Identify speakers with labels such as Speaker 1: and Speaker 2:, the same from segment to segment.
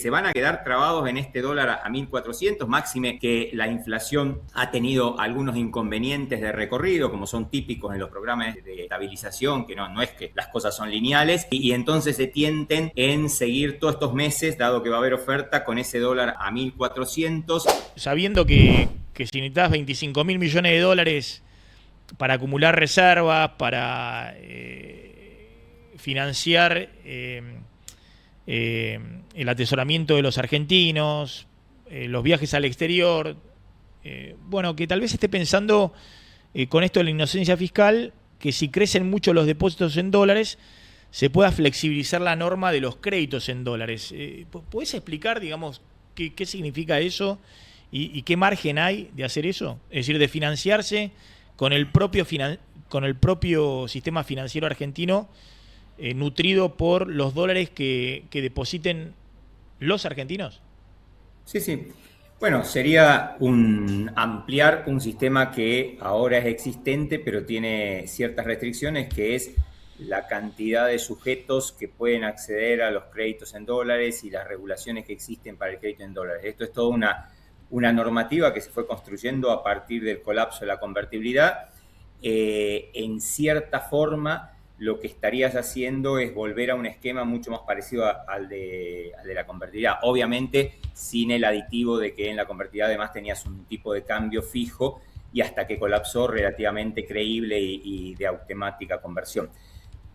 Speaker 1: se van a quedar trabados en este dólar a 1.400, máxime que la inflación ha tenido algunos inconvenientes de recorrido, como son típicos en los programas de estabilización, que no es que las cosas son lineales, y entonces se tienten en seguir todos estos meses, dado que va a haber oferta, con ese dólar a 1.400.
Speaker 2: Sabiendo que si necesitas 25.000 millones de dólares para acumular reservas, para financiar el atesoramiento de los argentinos, los viajes al exterior, bueno, que tal vez esté pensando con esto de la inocencia fiscal, que si crecen mucho los depósitos en dólares, se pueda flexibilizar la norma de los créditos en dólares. ¿Podés explicar, digamos, qué significa eso y qué margen hay de hacer eso? Es decir, de financiarse con el propio sistema financiero argentino, nutrido por los dólares que depositen los argentinos.
Speaker 1: Sí. Bueno, sería ampliar un sistema que ahora es existente, pero tiene ciertas restricciones, que es la cantidad de sujetos que pueden acceder a los créditos en dólares y las regulaciones que existen para el crédito en dólares. Esto es toda una normativa que se fue construyendo a partir del colapso de la convertibilidad. En cierta forma, lo que estarías haciendo es volver a un esquema mucho más parecido al de la convertibilidad. Obviamente, sin el aditivo de que en la convertibilidad además tenías un tipo de cambio fijo y hasta que colapsó relativamente creíble y de automática conversión.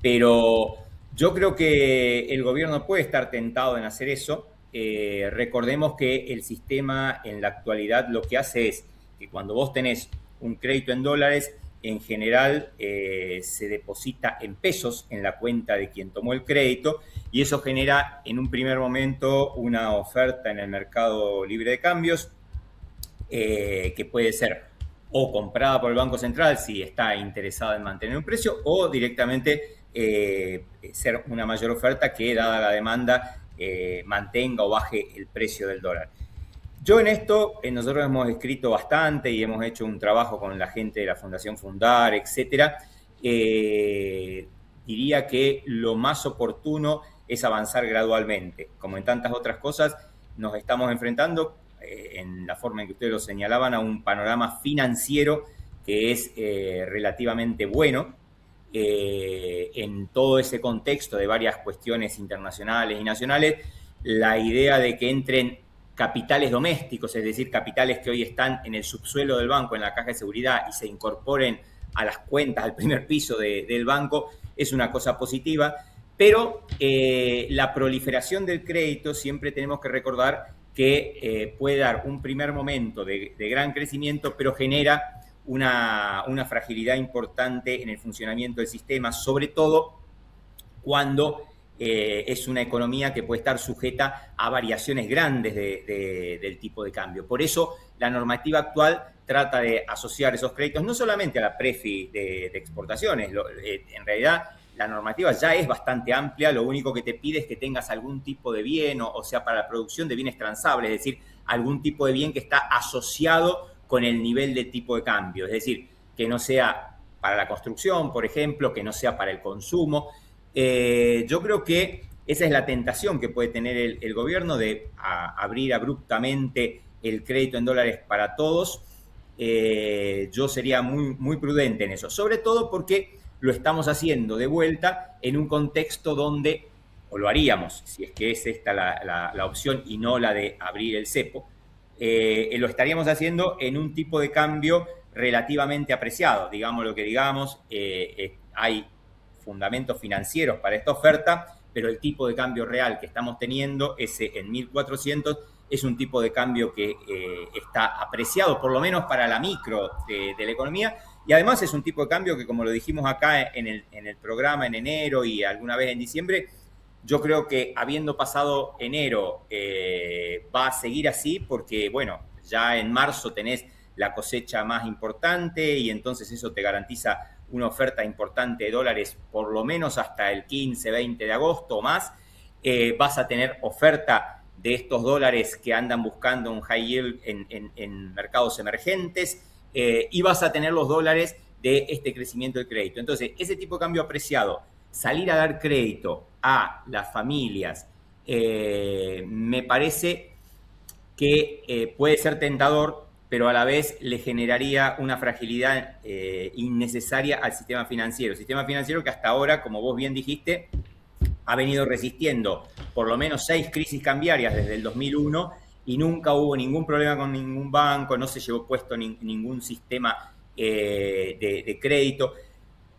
Speaker 1: Pero yo creo que el gobierno puede estar tentado en hacer eso. Recordemos que el sistema en la actualidad lo que hace es que cuando vos tenés un crédito en dólares, en general se deposita en pesos en la cuenta de quien tomó el crédito y eso genera en un primer momento una oferta en el mercado libre de cambios que puede ser o comprada por el Banco Central si está interesada en mantener un precio o directamente ser una mayor oferta que, dada la demanda, mantenga o baje el precio del dólar. Yo en esto, nosotros hemos escrito bastante y hemos hecho un trabajo con la gente de la Fundación Fundar, etcétera. Diría que lo más oportuno es avanzar gradualmente. Como en tantas otras cosas, nos estamos enfrentando, en la forma en que ustedes lo señalaban, a un panorama financiero que es relativamente bueno. En todo ese contexto de varias cuestiones internacionales y nacionales, la idea de que entren capitales domésticos, es decir, capitales que hoy están en el subsuelo del banco, en la caja de seguridad, y se incorporen a las cuentas, al primer piso del banco, es una cosa positiva. Pero la proliferación del crédito, siempre tenemos que recordar que puede dar un primer momento de gran crecimiento, pero genera una fragilidad importante en el funcionamiento del sistema, sobre todo cuando es una economía que puede estar sujeta a variaciones grandes del tipo de cambio. Por eso la normativa actual trata de asociar esos créditos no solamente a la PREFI de exportaciones. En realidad la normativa ya es bastante amplia, lo único que te pide es que tengas algún tipo de bien, o sea, para la producción de bienes transables, es decir, algún tipo de bien que está asociado con el nivel de tipo de cambio, es decir, que no sea para la construcción, por ejemplo, que no sea para el consumo. Yo creo que esa es la tentación que puede tener el gobierno de abrir abruptamente el crédito en dólares para todos. Yo sería muy prudente en eso, sobre todo porque lo estamos haciendo de vuelta en un contexto donde, o lo haríamos, si es que es esta la opción y no la de abrir el cepo, lo estaríamos haciendo en un tipo de cambio relativamente apreciado. Digamos lo que digamos, hay fundamentos financieros para esta oferta, pero el tipo de cambio real que estamos teniendo, ese en 1.400, es un tipo de cambio que está apreciado, por lo menos para la micro de la economía, y además es un tipo de cambio que, como lo dijimos acá en el programa en enero y alguna vez en diciembre, yo creo que habiendo pasado enero va a seguir así porque, bueno, ya en marzo tenés la cosecha más importante y entonces eso te garantiza una oferta importante de dólares por lo menos hasta el 15, 20 de agosto o más. Vas a tener oferta de estos dólares que andan buscando un high yield en mercados emergentes y vas a tener los dólares de este crecimiento del crédito. Entonces, ese tipo de cambio apreciado, salir a dar crédito a las familias me parece que puede ser tentador, pero a la vez le generaría una fragilidad innecesaria al sistema financiero. Sistema financiero que hasta ahora, como vos bien dijiste, ha venido resistiendo por lo menos 6 crisis cambiarias desde el 2001 y nunca hubo ningún problema con ningún banco, no se llevó puesto ningún sistema de crédito.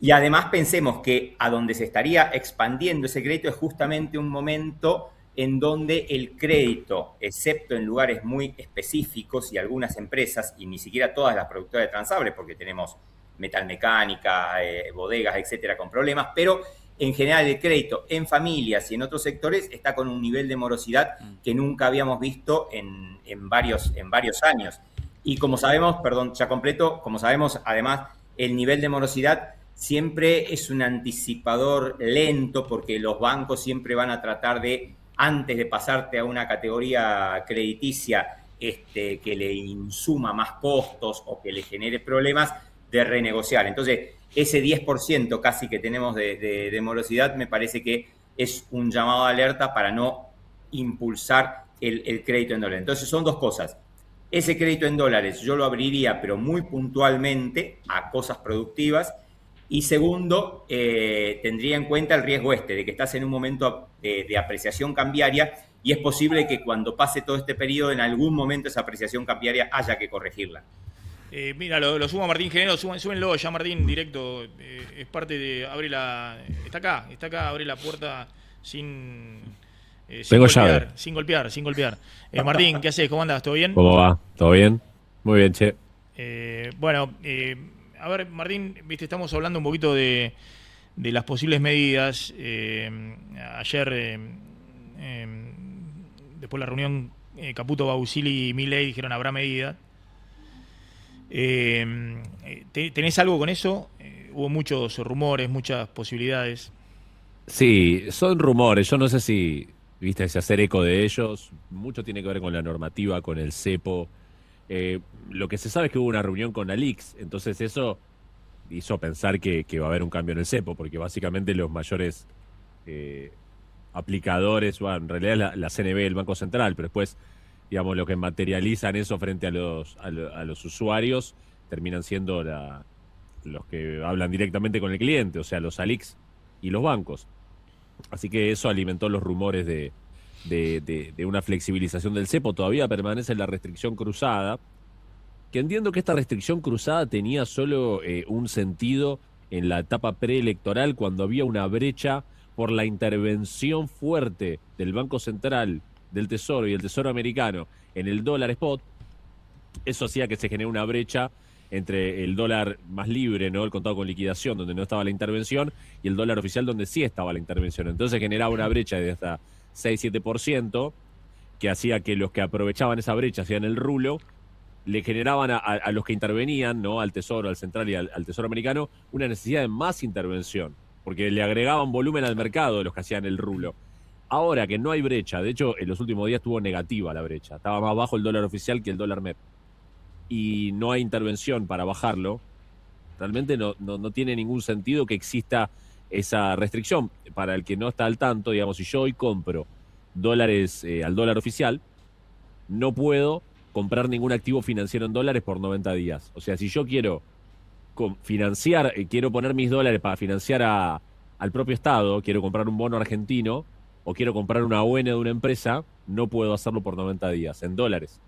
Speaker 1: Y además pensemos que a donde se estaría expandiendo ese crédito es justamente un momento en donde el crédito, excepto en lugares muy específicos y algunas empresas, y ni siquiera todas las productoras de transables, porque tenemos metalmecánica, bodegas, etcétera, con problemas, pero en general el crédito en familias y en otros sectores está con un nivel de morosidad que nunca habíamos visto en varios años. Y como sabemos, perdón, ya completo, como sabemos, además, el nivel de morosidad siempre es un anticipador lento porque los bancos siempre van a tratar de, antes de pasarte a una categoría crediticia que le insuma más costos o que le genere problemas, de renegociar. Entonces, ese 10% casi que tenemos de morosidad me parece que es un llamado de alerta para no impulsar el crédito en dólares. Entonces, son dos cosas. Ese crédito en dólares yo lo abriría, pero muy puntualmente a cosas productivas. Y segundo, tendría en cuenta el riesgo de que estás en un momento de apreciación cambiaria y es posible que cuando pase todo este periodo, en algún momento esa apreciación cambiaria haya que corregirla.
Speaker 2: Mira, lo sumo a Martín Genero, súbenlo ya Martín, directo. Es parte de. Abre la. Está acá, abre la puerta sin.
Speaker 3: Tengo
Speaker 2: golpear,
Speaker 3: llave.
Speaker 2: Sin golpear. Martín, ¿qué haces? ¿Cómo andas? ¿Todo bien?
Speaker 3: ¿Cómo va? ¿Todo bien? Muy bien, che.
Speaker 2: Bueno, a ver, Martín, viste, estamos hablando un poquito de las posibles medidas. Ayer, después de la reunión, Caputo, Bausili y Milei dijeron habrá medidas. ¿Tenés algo con eso? Hubo muchos rumores, muchas posibilidades.
Speaker 3: Sí, son rumores. Yo no sé si, viste, si hacer eco de ellos. Mucho tiene que ver con la normativa, con el cepo. Lo que se sabe es que hubo una reunión con Alix, entonces eso hizo pensar que va a haber un cambio en el cepo, porque básicamente los mayores aplicadores, bueno, en realidad la CNB, el Banco Central, pero después, digamos, lo que materializan eso frente a los usuarios terminan siendo los que hablan directamente con el cliente, o sea, los Alix y los bancos. Así que eso alimentó los rumores de una flexibilización del cepo. Todavía permanece la restricción cruzada, que entiendo que esta restricción cruzada tenía solo un sentido en la etapa preelectoral, cuando había una brecha por la intervención fuerte del Banco Central, del Tesoro y el Tesoro americano en el dólar spot. Eso hacía que se genere una brecha entre el dólar más libre, ¿no? El contado con liquidación, donde no estaba la intervención, y el dólar oficial, donde sí estaba la intervención. Entonces generaba una brecha de hasta 6-7%, que hacía que los que aprovechaban esa brecha, hacían el rulo, le generaban a los que intervenían, ¿no? Al Tesoro, al Central y al Tesoro americano, una necesidad de más intervención, porque le agregaban volumen al mercado los que hacían el rulo. Ahora que no hay brecha, de hecho en los últimos días estuvo negativa la brecha, estaba más bajo el dólar oficial que el dólar MEP, y no hay intervención para bajarlo, realmente no tiene ningún sentido que exista esa restricción. Para el que no está al tanto, digamos, si yo hoy compro dólares al dólar oficial, no puedo comprar ningún activo financiero en dólares por 90 días. O sea, si yo quiero financiar, quiero poner mis dólares para financiar al propio Estado, quiero comprar un bono argentino o quiero comprar una ON de una empresa, no puedo hacerlo por 90 días en dólares,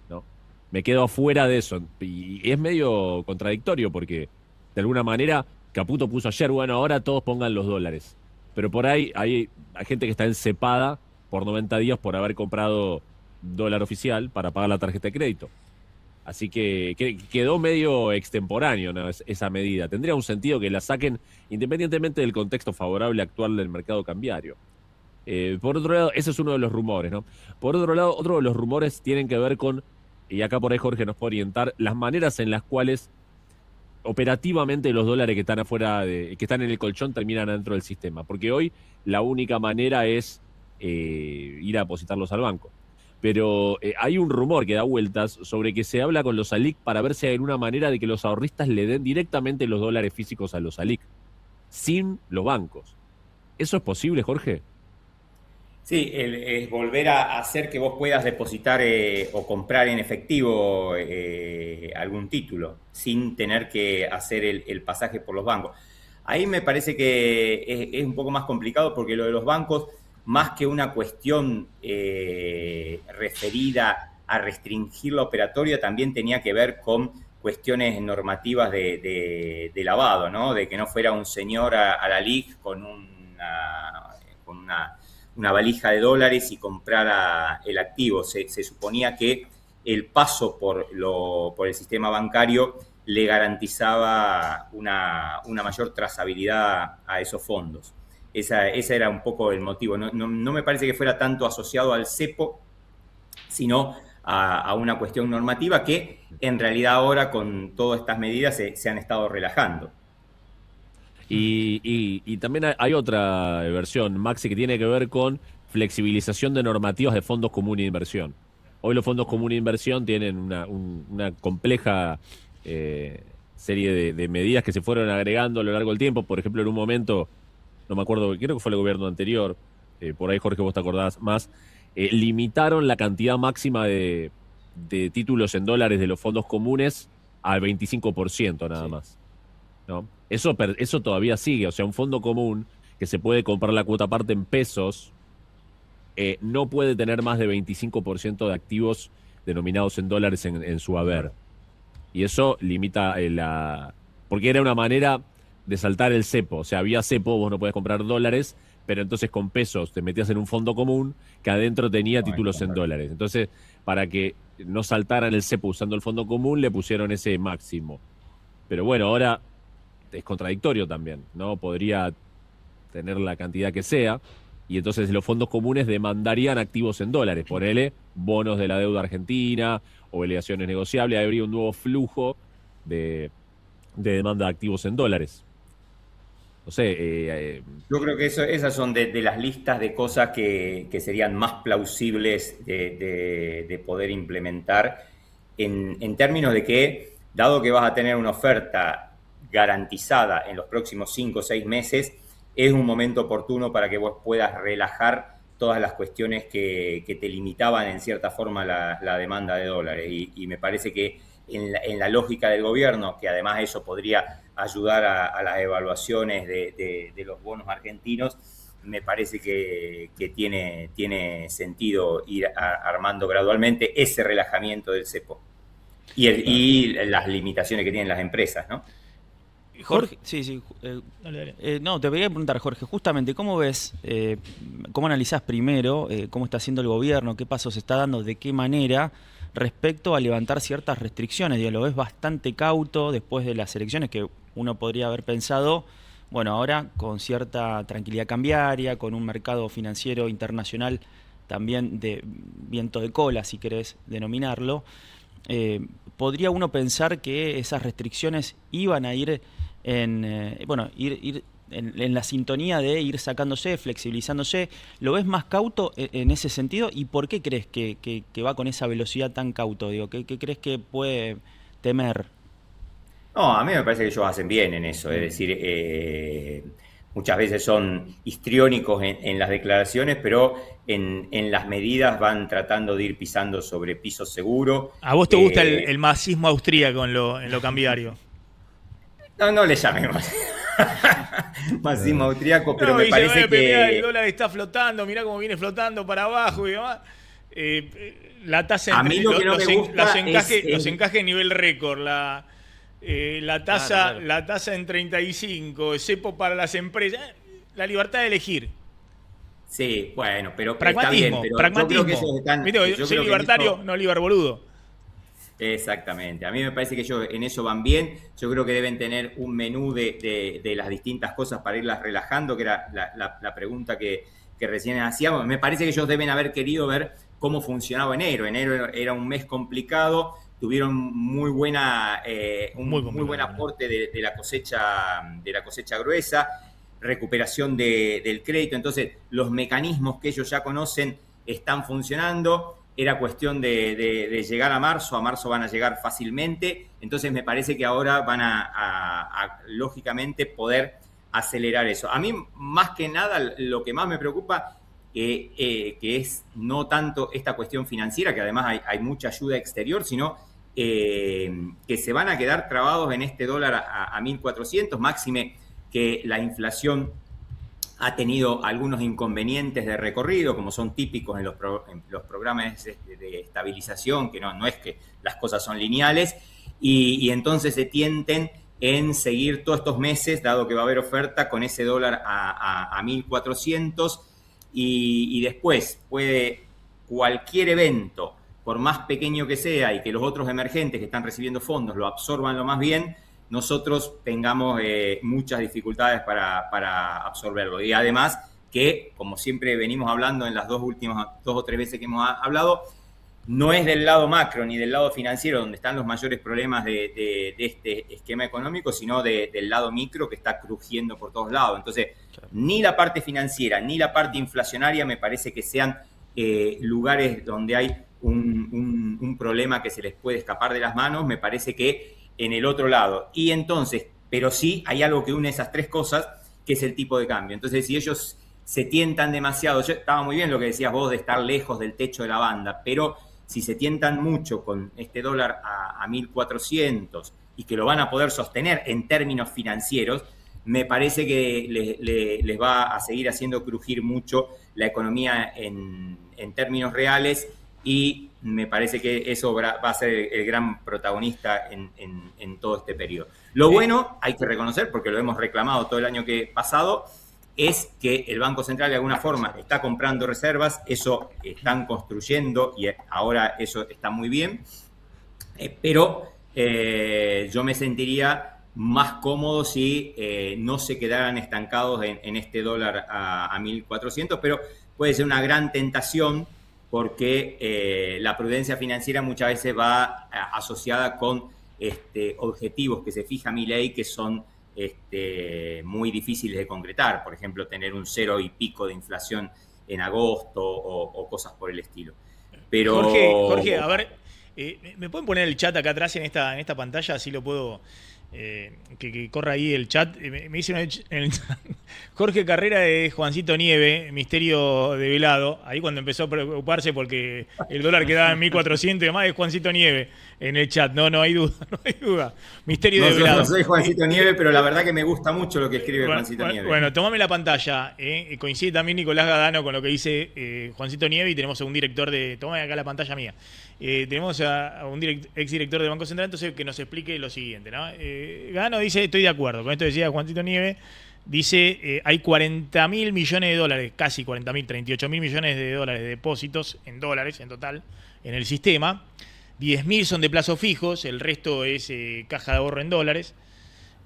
Speaker 3: ¿no? Me quedo afuera de eso. Y es medio contradictorio porque, de alguna manera, Caputo puso ayer, bueno, ahora todos pongan los dólares. Pero por ahí hay gente que está encepada por 90 días por haber comprado dólar oficial para pagar la tarjeta de crédito. Así que quedó medio extemporáneo, ¿no? Esa medida. Tendría un sentido que la saquen independientemente del contexto favorable actual del mercado cambiario. Por otro lado, ese es uno de los rumores, ¿no? Por otro lado, otro de los rumores tienen que ver con, y acá por ahí Jorge nos puede orientar, las maneras en las cuales operativamente los dólares que están afuera, que están en el colchón, terminan dentro del sistema. Porque hoy la única manera es ir a depositarlos al banco. Pero hay un rumor que da vueltas sobre que se habla con los ALIC para ver si hay alguna manera de que los ahorristas le den directamente los dólares físicos a los ALIC, sin los bancos. ¿Eso es posible, Jorge?
Speaker 1: Sí, es volver a hacer que vos puedas depositar o comprar en efectivo algún título sin tener que hacer el pasaje por los bancos. Ahí me parece que es un poco más complicado porque lo de los bancos, más que una cuestión referida a restringir la operatoria, también tenía que ver con cuestiones normativas de lavado, ¿no? De que no fuera un señor a la LIC con una valija de dólares y comprara el activo. Se suponía que el paso por el sistema bancario le garantizaba una mayor trazabilidad a esos fondos. Ese era un poco el motivo. No me parece que fuera tanto asociado al cepo, sino a una cuestión normativa que en realidad ahora con todas estas medidas se han estado relajando.
Speaker 3: Y también hay otra versión, Maxi, que tiene que ver con flexibilización de normativas de fondos comunes de inversión. Hoy los fondos comunes de inversión tienen una compleja serie de medidas que se fueron agregando a lo largo del tiempo. Por ejemplo, en un momento, no me acuerdo, creo que fue el gobierno anterior, por ahí Jorge vos te acordás más, limitaron la cantidad máxima de títulos en dólares de los fondos comunes al 25% nada más, ¿no? Eso todavía sigue, o sea, un fondo común que se puede comprar la cuota parte en pesos no puede tener más de 25% de activos denominados en dólares en su haber. Y eso limita porque era una manera de saltar el cepo, o sea, había cepo, vos no podías comprar dólares, pero entonces con pesos te metías en un fondo común que adentro tenía títulos en dólares. Entonces, para que no saltaran el cepo usando el fondo común, le pusieron ese máximo. Pero bueno, ahora es contradictorio también, ¿no? Podría tener la cantidad que sea, y entonces los fondos comunes demandarían activos en dólares, ponele bonos de la deuda argentina, obligaciones negociables, habría un nuevo flujo de demanda de activos en dólares. No sé.
Speaker 1: Yo creo que esas son de las listas de cosas que serían más plausibles de poder implementar en términos de que, dado que vas a tener una oferta garantizada en los próximos 5 o 6 meses, es un momento oportuno para que vos puedas relajar todas las cuestiones que te limitaban en cierta forma la demanda de dólares. Y me parece que en la lógica del gobierno, que además eso podría ayudar a las evaluaciones de los bonos argentinos, me parece que tiene sentido ir armando gradualmente ese relajamiento del cepo y las limitaciones que tienen las empresas, ¿no?
Speaker 4: Jorge, sí. No, te quería preguntar, Jorge, justamente, ¿cómo ves, cómo analizás primero cómo está haciendo el gobierno, qué pasos está dando, de qué manera respecto a levantar ciertas restricciones? Lo ves bastante cauto después de las elecciones, que uno podría haber pensado, bueno, ahora con cierta tranquilidad cambiaria, con un mercado financiero internacional también de viento de cola, si querés denominarlo, podría uno pensar que esas restricciones iban a ir ir en la sintonía de ir sacándose, flexibilizándose. ¿Lo ves más cauto en ese sentido? ¿Y por qué crees que va con esa velocidad tan cauto? ¿Qué crees que puede temer?
Speaker 1: No, a mí me parece que ellos hacen bien en eso. Es decir, muchas veces son histriónicos en las declaraciones, pero en las medidas van tratando de ir pisando sobre piso seguro.
Speaker 2: ¿A vos te gusta el masismo austríaco en lo cambiario?
Speaker 1: No le llamemos masismo austríaco, pero me parece que...
Speaker 2: Mirá, el dólar está flotando, mirá cómo viene flotando para abajo y demás. La tasa entre los encajes nivel récord, la tasa en 35, cepo para las empresas, la libertad de elegir.
Speaker 1: Sí, bueno, pero
Speaker 2: pragmatismo,
Speaker 1: está bien, pero
Speaker 2: yo soy libertario, no liberboludo.
Speaker 1: Exactamente, a mí me parece que ellos en eso van bien. Yo creo que deben tener un menú de las distintas cosas para irlas relajando, que era la pregunta que recién hacíamos. Me parece que ellos deben haber querido ver cómo funcionaba enero. Enero era un mes complicado, tuvieron muy buen aporte de la cosecha gruesa, recuperación del crédito. Entonces, los mecanismos que ellos ya conocen están funcionando. Era cuestión de llegar a marzo van a llegar fácilmente. Entonces, me parece que ahora van a lógicamente poder acelerar eso. A mí, más que nada, lo que más me preocupa que es no tanto esta cuestión financiera, que además hay mucha ayuda exterior, sino que se van a quedar trabados en este dólar a 1.400, máxime que la inflación ha tenido algunos inconvenientes de recorrido, como son típicos en los programas de estabilización, que no es que las cosas son lineales, y entonces se tienten en seguir todos estos meses, dado que va a haber oferta, con ese dólar a 1.400, y después puede cualquier evento, por más pequeño que sea, y que los otros emergentes que están recibiendo fondos lo absorban lo más bien, nosotros tengamos muchas dificultades para absorberlo. Y además que, como siempre venimos hablando en las dos o tres veces que hemos hablado, no es del lado macro ni del lado financiero donde están los mayores problemas de este esquema económico, sino del lado micro, que está crujiendo por todos lados. Entonces, ni la parte financiera ni la parte inflacionaria me parece que sean lugares donde hay un problema que se les puede escapar de las manos. Me parece que en el otro lado. Y entonces, pero sí hay algo que une esas tres cosas, que es el tipo de cambio. Entonces, si ellos se tientan demasiado, estaba muy bien lo que decías vos de estar lejos del techo de la banda, pero si se tientan mucho con este dólar a 1.400 y que lo van a poder sostener en términos financieros, me parece que les va a seguir haciendo crujir mucho la economía en términos reales, y me parece que eso va a ser el gran protagonista en todo este periodo. Lo bueno, hay que reconocer, porque lo hemos reclamado todo el año pasado, es que el Banco Central de alguna forma está comprando reservas, eso están construyendo y ahora eso está muy bien, pero yo me sentiría más cómodo si no se quedaran estancados en este dólar a 1.400, pero puede ser una gran tentación, porque la prudencia financiera muchas veces va asociada con objetivos que se fija Milei, que son muy difíciles de concretar. Por ejemplo, tener un 0 y pico de inflación en agosto o cosas por el estilo. Pero
Speaker 2: Jorge, a ver, ¿me pueden poner el chat acá atrás en esta pantalla? Así lo puedo... que corra ahí el chat. Me dicen en el chat, Jorge Carrera de Juancito Nieve, misterio develado. Ahí cuando empezó a preocuparse porque el dólar quedaba en 1.400 y demás, es Juancito Nieve en el chat. No hay duda. Misterio develado.
Speaker 1: No soy Juancito Nieve, pero la verdad que me gusta mucho lo que escribe Juancito Nieve.
Speaker 2: Bueno, tomame la pantalla. Coincide también Nicolás Gadano con lo que dice Juancito Nieve, y tenemos a un director de... Tomame acá la pantalla mía. Tenemos a un exdirector del Banco Central, entonces, que nos explique lo siguiente, ¿no? Gano dice, estoy de acuerdo con esto, decía Juancito Nieve, dice, hay 40.000 millones de dólares, casi 40.000, 38.000 millones de dólares de depósitos en dólares en total en el sistema, 10.000 son de plazos fijos, el resto es caja de ahorro en dólares,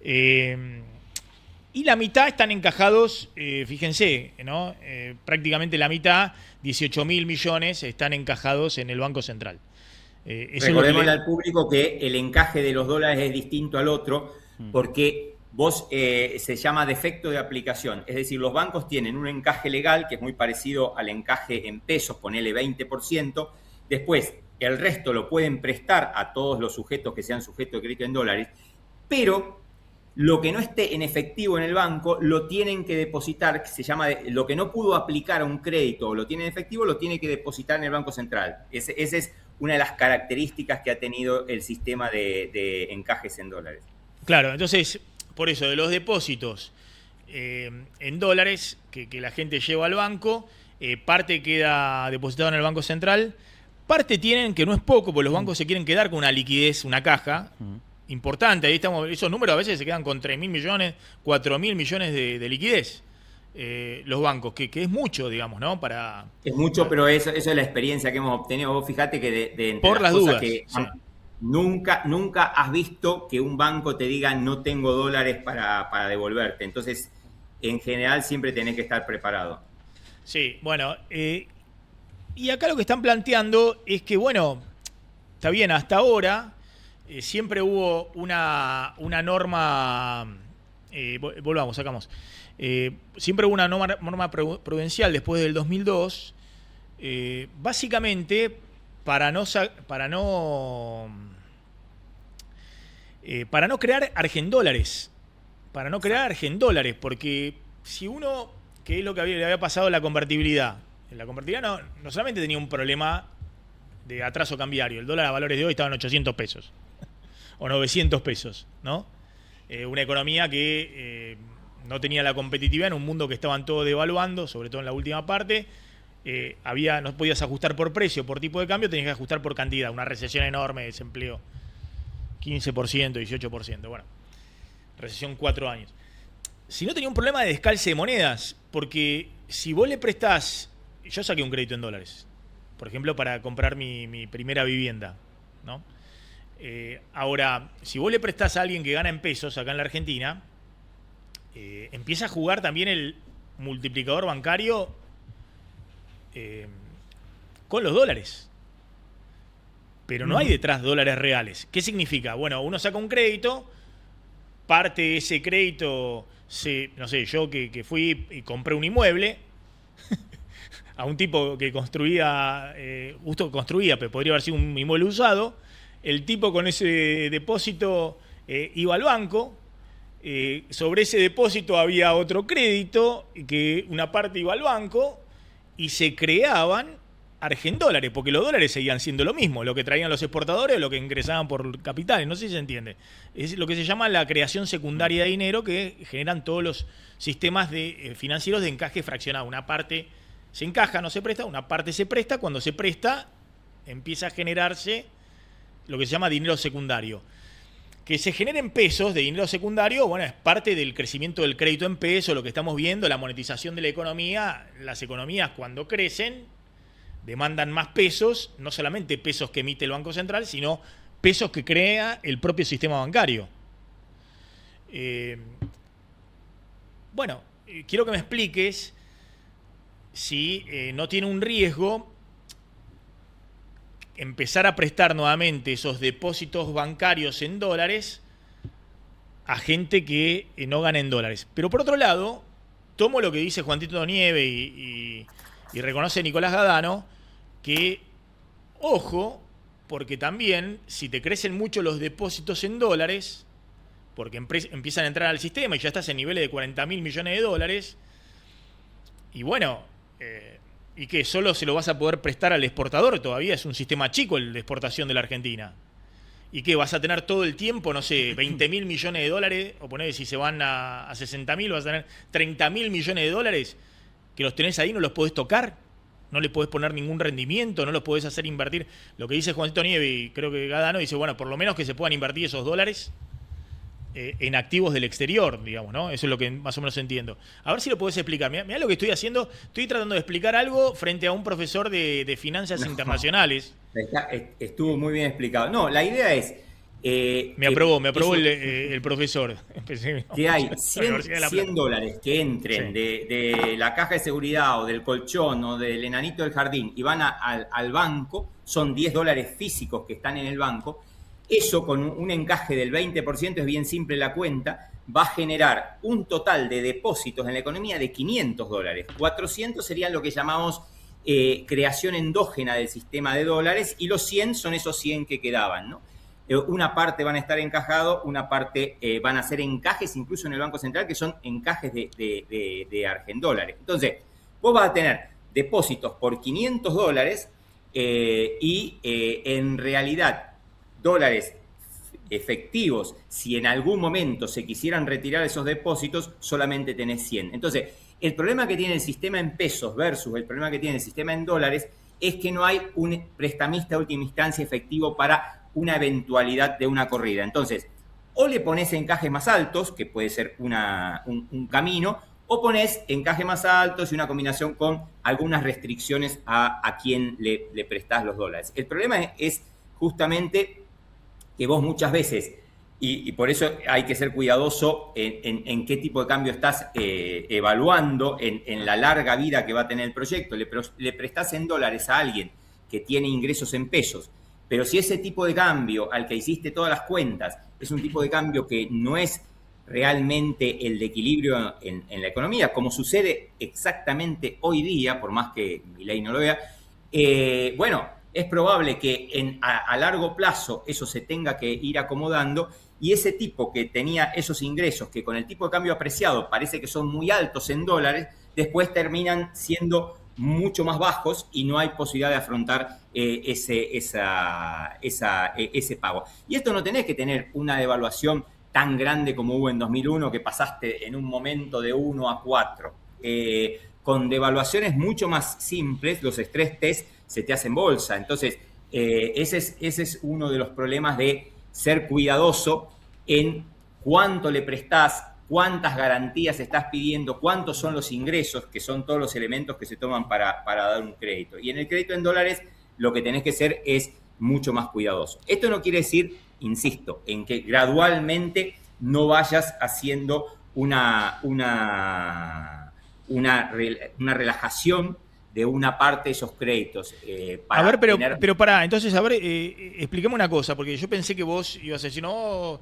Speaker 2: y la mitad están encajados, fíjense, ¿no? Prácticamente la mitad, 18.000 millones, están encajados en el Banco Central.
Speaker 1: Recordémosle al público que el encaje de los dólares es distinto al otro, porque se llama defecto de aplicación. Es decir, los bancos tienen un encaje legal que es muy parecido al encaje en pesos, ponele 20%. Después, el resto lo pueden prestar a todos los sujetos que sean sujetos de crédito en dólares, pero lo que no esté en efectivo en el banco lo tienen que depositar, que se llama lo que no pudo aplicar a un crédito o lo tiene en efectivo, lo tiene que depositar en el Banco Central. Esa es una de las características que ha tenido el sistema de encajes en dólares.
Speaker 2: Claro, entonces, por eso, de los depósitos en dólares que la gente lleva al banco, parte queda depositado en el Banco Central, parte tienen, que no es poco, porque los bancos se quieren quedar con una liquidez, una caja importante. Ahí estamos, esos números a veces se quedan con 3.000 millones, 4.000 millones de liquidez. Los bancos, que es mucho, digamos, ¿no?
Speaker 1: Es mucho, pero eso es la experiencia que hemos obtenido. Vos fíjate que de entre
Speaker 2: por las
Speaker 1: cosas
Speaker 2: dudas,
Speaker 1: que
Speaker 2: sí.
Speaker 1: nunca has visto que un banco te diga no tengo dólares para devolverte. Entonces, en general, siempre tenés que estar preparado.
Speaker 2: Sí, bueno, y acá lo que están planteando es que, bueno, está bien, hasta ahora siempre hubo una norma, volvamos, sacamos. Siempre hubo una norma prudencial después del 2002, básicamente para no crear argendólares, porque si uno, que es lo que le había pasado la convertibilidad, La convertibilidad no solamente tenía un problema de atraso cambiario, el dólar a valores de hoy estaba en 800 pesos o 900 pesos, ¿no? Una economía que no tenía la competitividad en un mundo que estaban todos devaluando, sobre todo en la última parte. No podías ajustar por precio, por tipo de cambio, tenías que ajustar por cantidad. Una recesión enorme, desempleo 15%, 18%. Bueno, recesión 4 años. Si no, tenía un problema de descalce de monedas, porque si vos le prestás... Yo saqué un crédito en dólares, por ejemplo, para comprar mi primera vivienda, ¿no? Ahora, si vos le prestás a alguien que gana en pesos acá en la Argentina, empieza a jugar también el multiplicador bancario con los dólares. Pero no hay detrás dólares reales. ¿Qué significa? Bueno, uno saca un crédito, parte de ese crédito, no sé, yo que fui y compré un inmueble a un tipo que construía, justo construía, pero podría haber sido un inmueble usado. El tipo con ese depósito iba al banco. Sobre ese depósito había otro crédito, que una parte iba al banco, y se creaban argendólares, porque los dólares seguían siendo lo mismo, lo que traían los exportadores o lo que ingresaban por capitales, no sé si se entiende. Es lo que se llama la creación secundaria de dinero, que generan todos los sistemas financieros de encaje fraccionado. Una parte se encaja, no se presta, una parte se presta. Cuando se presta, empieza a generarse lo que se llama dinero secundario. Que se generen pesos de dinero secundario, bueno, es parte del crecimiento del crédito en pesos, lo que estamos viendo, la monetización de la economía. Las economías, cuando crecen, demandan más pesos, no solamente pesos que emite el Banco Central, sino pesos que crea el propio sistema bancario. Quiero que me expliques si no tiene un riesgo empezar a prestar nuevamente esos depósitos bancarios en dólares a gente que no gana en dólares. Pero por otro lado, tomo lo que dice Juan Tito Nieve y reconoce Nicolás Gadano, que, ojo, porque también si te crecen mucho los depósitos en dólares, porque empiezan a entrar al sistema y ya estás en niveles de 40.000 millones de dólares, y bueno, y que solo se lo vas a poder prestar al exportador, todavía es un sistema chico el de exportación de la Argentina. Y que vas a tener todo el tiempo, no sé, 20.000 millones de dólares, o poner si se van a 60.000, vas a tener 30.000 millones de dólares, que los tenés ahí, no los podés tocar, no le podés poner ningún rendimiento, no los podés hacer invertir. Lo que dice Juancito Nieve, y creo que Gadano dice, bueno, por lo menos que se puedan invertir esos dólares en activos del exterior, digamos, ¿no? Eso es lo que más o menos entiendo. A ver si lo podés explicar. Mirá lo que estoy haciendo. Estoy tratando de explicar algo frente a un profesor de finanzas internacionales.
Speaker 1: Estuvo muy bien explicado. No, la idea es...
Speaker 2: me aprobó el profesor.
Speaker 1: Que hay 100 dólares que entren de la caja de seguridad o del colchón o del enanito del jardín y van al banco, son 10 dólares físicos que están en el banco. Eso con un encaje del 20%, es bien simple la cuenta, va a generar un total de depósitos en la economía de 500 dólares. 400 serían lo que llamamos creación endógena del sistema de dólares, y los 100 son esos 100 que quedaban, ¿no? Una parte van a estar encajados, una parte van a ser encajes incluso en el Banco Central, que son encajes de argendólares. Entonces, vos vas a tener depósitos por 500 dólares y en realidad dólares efectivos, si en algún momento se quisieran retirar esos depósitos, solamente tenés 100. Entonces, el problema que tiene el sistema en pesos versus el problema que tiene el sistema en dólares es que no hay un prestamista de última instancia efectivo para una eventualidad de una corrida. Entonces, o le pones encajes más altos, que puede ser un camino, o pones encajes más altos y una combinación con algunas restricciones a quien le prestás los dólares. El problema es justamente que vos muchas veces, y por eso hay que ser cuidadoso en qué tipo de cambio estás evaluando, en la larga vida que va a tener el proyecto. Le prestás en dólares a alguien que tiene ingresos en pesos, pero si ese tipo de cambio al que hiciste todas las cuentas es un tipo de cambio que no es realmente el de equilibrio en la economía, como sucede exactamente hoy día, por más que Milei no lo vea, es probable que a largo plazo eso se tenga que ir acomodando, y ese tipo que tenía esos ingresos que con el tipo de cambio apreciado parece que son muy altos en dólares, después terminan siendo mucho más bajos y no hay posibilidad de afrontar ese pago. Y esto no tenés que tener una devaluación tan grande como hubo en 2001, que pasaste en un momento de 1 a 4. Con devaluaciones mucho más simples, los stress test se te hacen bolsa. Entonces, ese es uno de los problemas de ser cuidadoso en cuánto le prestás, cuántas garantías estás pidiendo, cuántos son los ingresos, que son todos los elementos que se toman para dar un crédito. Y en el crédito en dólares lo que tenés que ser es mucho más cuidadoso. Esto no quiere decir, insisto, en que gradualmente no vayas haciendo una relajación de una parte de esos créditos.
Speaker 2: A ver, pero pará, entonces, a ver, explícame una cosa, porque yo pensé que vos ibas a decir, no,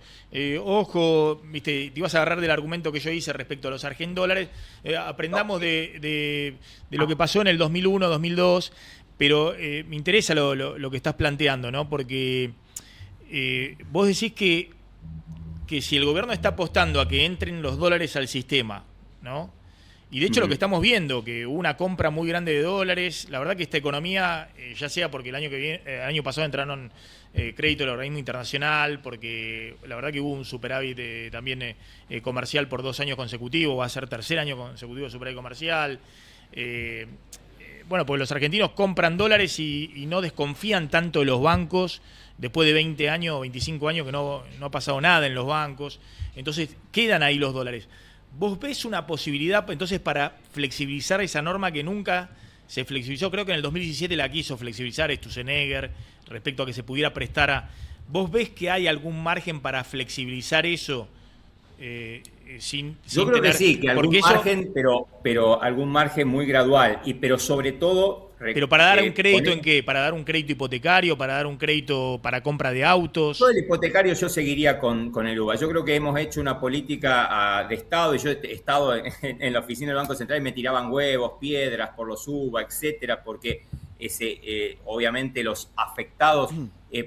Speaker 2: ojo, viste, te ibas a agarrar del argumento que yo hice respecto a los $, aprendamos de lo que pasó en el 2001, 2002, pero me interesa lo que estás planteando, ¿no? Porque vos decís que si el gobierno está apostando a que entren los dólares al sistema, ¿no? Y de hecho lo que estamos viendo, que hubo una compra muy grande de dólares, la verdad que esta economía, ya sea porque el año pasado entraron crédito del organismo internacional, porque la verdad que hubo un superávit también comercial por 2 años consecutivos, va a ser tercer año consecutivo de superávit comercial. Bueno, pues los argentinos compran dólares y no desconfían tanto de los bancos, después de 20 años o 25 años que no ha pasado nada en los bancos, entonces quedan ahí los dólares. ¿Vos ves una posibilidad entonces para flexibilizar esa norma que nunca se flexibilizó? Creo que en el 2017 la quiso flexibilizar Sturzenegger respecto a que se pudiera prestar a... ¿Vos ves que hay algún margen para flexibilizar eso?
Speaker 1: Yo creo que sí, que algún margen, pero algún margen muy gradual, pero sobre todo...
Speaker 2: ¿Pero para dar un crédito en qué? ¿Para dar un crédito hipotecario? ¿Para dar un crédito para compra de autos?
Speaker 1: Todo el hipotecario yo seguiría con el UVA. Yo creo que hemos hecho una política de Estado, y yo he estado en la oficina del Banco Central y me tiraban huevos, piedras por los UVA, etcétera, porque obviamente los afectados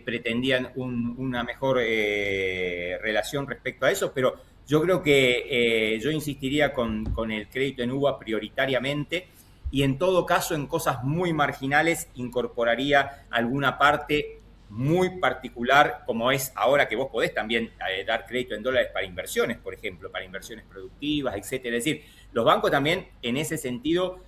Speaker 1: pretendían una mejor relación respecto a eso, pero yo creo que yo insistiría con el crédito en UVA prioritariamente, y en todo caso en cosas muy marginales incorporaría alguna parte muy particular, como es ahora que vos podés también dar crédito en dólares para inversiones, por ejemplo, para inversiones productivas, etcétera. Es decir, los bancos también en ese sentido,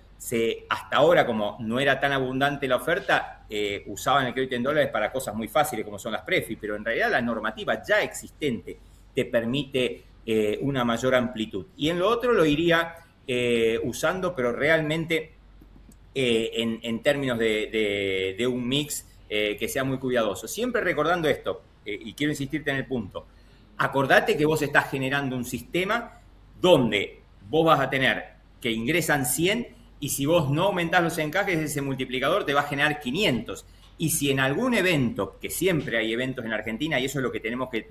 Speaker 1: hasta ahora como no era tan abundante la oferta, usaban el crédito en dólares para cosas muy fáciles como son las PREFI, pero en realidad la normativa ya existente te permite una mayor amplitud. Y en lo otro lo iría usando, pero realmente en términos de un mix que sea muy cuidadoso. Siempre recordando esto, y quiero insistirte en el punto, acordate que vos estás generando un sistema donde vos vas a tener que ingresan 100 y si vos no aumentás los encajes, ese multiplicador te va a generar 500. Y si en algún evento, que siempre hay eventos en Argentina, y eso es lo que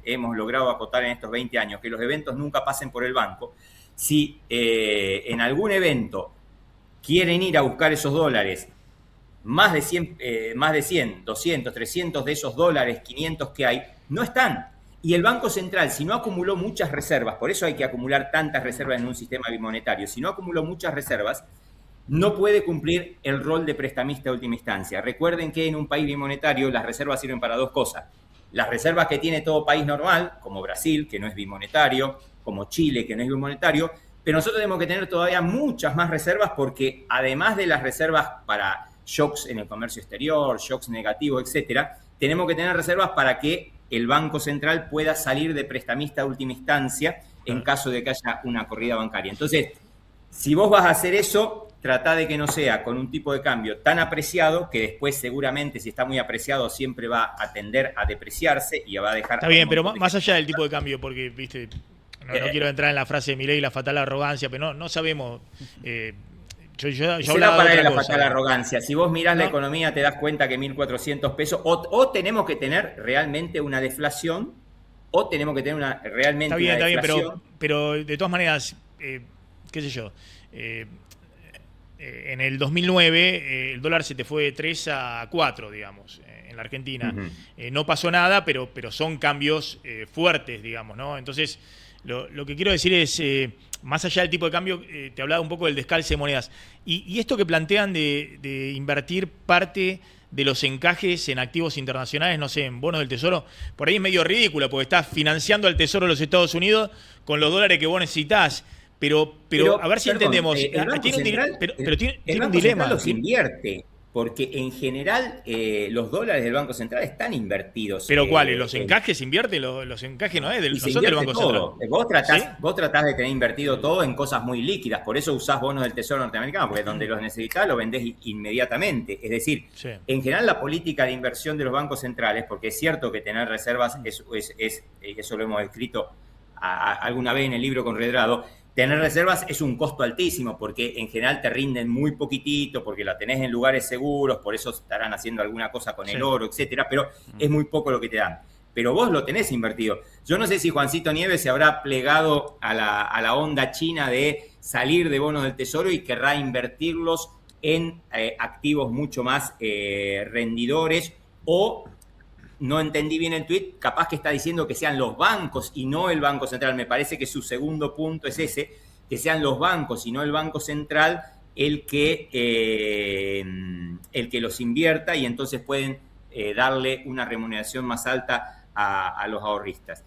Speaker 1: hemos logrado acotar en estos 20 años, que los eventos nunca pasen por el banco, si en algún evento quieren ir a buscar esos dólares, más de 100, 200, 300 de esos dólares, 500 que hay, no están. Y el Banco Central, si no acumuló muchas reservas, por eso hay que acumular tantas reservas en un sistema bimonetario, si no acumuló muchas reservas, no puede cumplir el rol de prestamista de última instancia. Recuerden que en un país bimonetario las reservas sirven para dos cosas. Las reservas que tiene todo país normal, como Brasil, que no es bimonetario, como Chile, que no es bimonetario, pero nosotros tenemos que tener todavía muchas más reservas porque además de las reservas para shocks en el comercio exterior, shocks negativos, etcétera, tenemos que tener reservas para que el Banco Central pueda salir de prestamista de última instancia en caso de que haya una corrida bancaria. Entonces, si vos vas a hacer eso, trata de que no sea con un tipo de cambio tan apreciado que después seguramente, si está muy apreciado, siempre va a tender a depreciarse y va a dejar...
Speaker 2: Está bien, pero más allá del tipo de cambio, porque, viste, no quiero entrar en la frase de Milei, la fatal arrogancia, pero no sabemos... Yo
Speaker 1: hablaba para de la fatal arrogancia. Si vos mirás la economía, te das cuenta que 1.400 pesos, o tenemos que tener realmente una deflación, o tenemos que tener una deflación.
Speaker 2: Pero de todas maneras, qué sé yo, en el 2009 el dólar se te fue de 3 a 4, digamos, en la Argentina. No pasó nada, pero son cambios fuertes, digamos, ¿no? Entonces, Lo que quiero decir es, más allá del tipo de cambio, te hablaba un poco del descalce de monedas. Y esto que plantean de invertir parte de los encajes en activos internacionales, no sé, en bonos del Tesoro, por ahí es medio ridículo, porque estás financiando al Tesoro de los Estados Unidos con los dólares que vos necesitás. Pero a ver si entendemos.
Speaker 1: El Banco Central los invierte, porque en general los dólares del Banco Central están invertidos.
Speaker 2: ¿Pero cuáles? ¿Los encajes invierten? Los encajes no son del Banco Central.
Speaker 1: Vos tratás de tener invertido todo en cosas muy líquidas, por eso usás bonos del Tesoro norteamericano, porque donde los necesitas los vendés inmediatamente. Es decir, en general la política de inversión de los bancos centrales, porque es cierto que tener reservas, eso lo hemos escrito alguna vez en el libro con Redrado, tener reservas es un costo altísimo porque en general te rinden muy poquitito, porque la tenés en lugares seguros, por eso estarán haciendo alguna cosa con el oro, etcétera, pero es muy poco lo que te dan. Pero vos lo tenés invertido. Yo no sé si Juancito Nieves se habrá plegado a la onda china de salir de bonos del Tesoro y querrá invertirlos en activos mucho más rendidores, o no entendí bien el tuit, capaz que está diciendo que sean los bancos y no el Banco Central. Me parece que su segundo punto es ese, que sean los bancos y no el Banco Central el que los invierta, y entonces pueden darle una remuneración más alta a los ahorristas.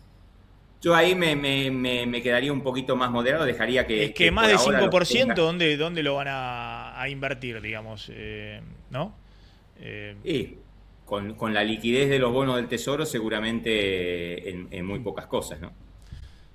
Speaker 1: Yo ahí me quedaría un poquito más moderado, dejaría que...
Speaker 2: Es que más de 5%, ¿dónde lo van a invertir, digamos? ¿No?
Speaker 1: Sí. Con la liquidez de los bonos del Tesoro seguramente en muy pocas cosas, ¿no?